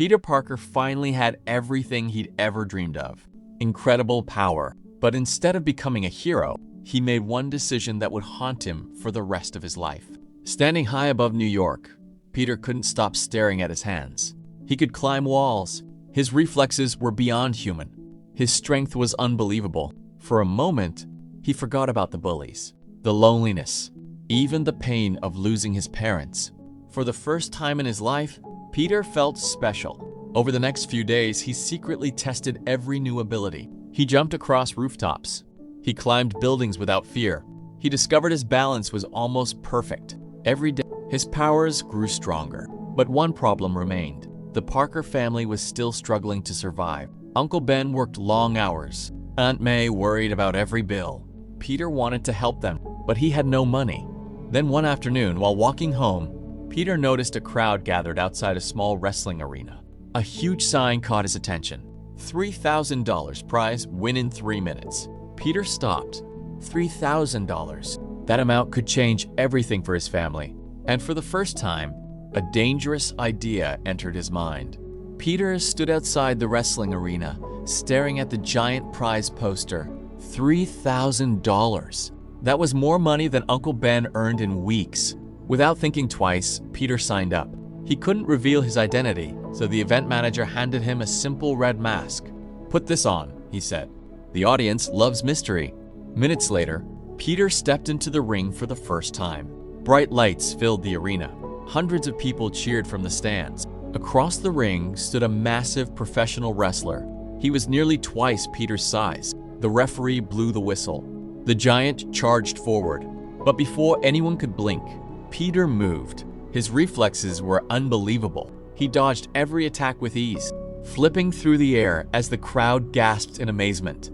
Peter Parker finally had everything he'd ever dreamed of. Incredible power. But instead of becoming a hero, he made one decision that would haunt him for the rest of his life. Standing high above New York, Peter couldn't stop staring at his hands. He could climb walls. His reflexes were beyond human. His strength was unbelievable. For a moment, he forgot about the bullies, the loneliness, even the pain of losing his parents. For the first time in his life, Peter felt special. Over the next few days, he secretly tested every new ability. He jumped across rooftops. He climbed buildings without fear. He discovered his balance was almost perfect. Every day, his powers grew stronger. But one problem remained. The Parker family was still struggling to survive. Uncle Ben worked long hours. Aunt May worried about every bill. Peter wanted to help them, but he had no money. Then one afternoon, while walking home, Peter noticed a crowd gathered outside a small wrestling arena. A huge sign caught his attention. $3,000 prize, win in 3 minutes. Peter stopped. $3,000. That amount could change everything for his family. And for the first time, a dangerous idea entered his mind. Peter stood outside the wrestling arena, staring at the giant prize poster. $3,000. That was more money than Uncle Ben earned in weeks. Without thinking twice, Peter signed up. He couldn't reveal his identity, so the event manager handed him a simple red mask. "Put this on," he said. "The audience loves mystery." Minutes later, Peter stepped into the ring for the first time. Bright lights filled the arena. Hundreds of people cheered from the stands. Across the ring stood a massive professional wrestler. He was nearly twice Peter's size. The referee blew the whistle. The giant charged forward. But before anyone could blink, Peter moved. His reflexes were unbelievable. He dodged every attack with ease, flipping through the air as the crowd gasped in amazement.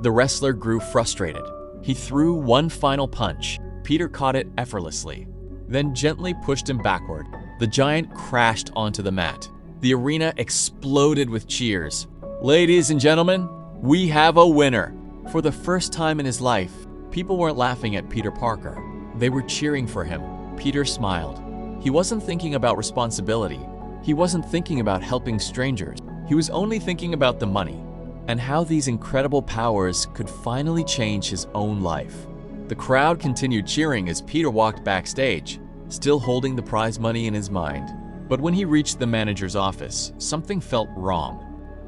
The wrestler grew frustrated. He threw one final punch. Peter caught it effortlessly, then gently pushed him backward. The giant crashed onto the mat. The arena exploded with cheers. "Ladies and gentlemen, we have a winner!" For the first time in his life, people weren't laughing at Peter Parker. They were cheering for him. Peter smiled. He wasn't thinking about responsibility. He wasn't thinking about helping strangers. He was only thinking about the money and how these incredible powers could finally change his own life. The crowd continued cheering as Peter walked backstage, still holding the prize money in his mind. But when he reached the manager's office, something felt wrong.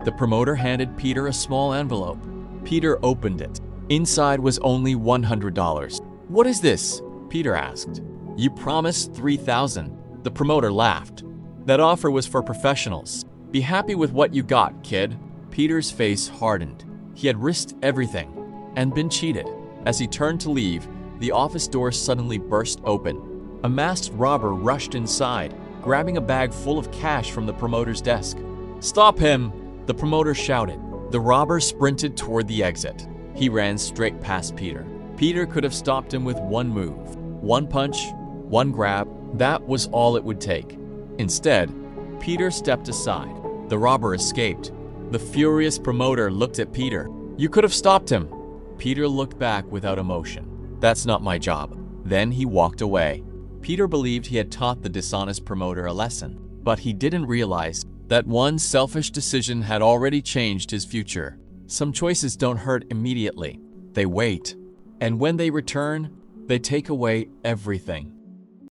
The promoter handed Peter a small envelope. Peter opened it. Inside was only $100. "What is this?" Peter asked. "You promised $3,000. The promoter laughed. "That offer was for professionals. Be happy with what you got, kid." Peter's face hardened. He had risked everything and been cheated. As he turned to leave, the office door suddenly burst open. A masked robber rushed inside, grabbing a bag full of cash from the promoter's desk. "Stop him!" the promoter shouted. The robber sprinted toward the exit. He ran straight past Peter. Peter could have stopped him with one move. One punch, one grab, that was all it would take. Instead, Peter stepped aside. The robber escaped. The furious promoter looked at Peter. "You could have stopped him." Peter looked back without emotion. "That's not my job." Then he walked away. Peter believed he had taught the dishonest promoter a lesson, but he didn't realize that one selfish decision had already changed his future. Some choices don't hurt immediately. They wait. And when they return, they take away everything.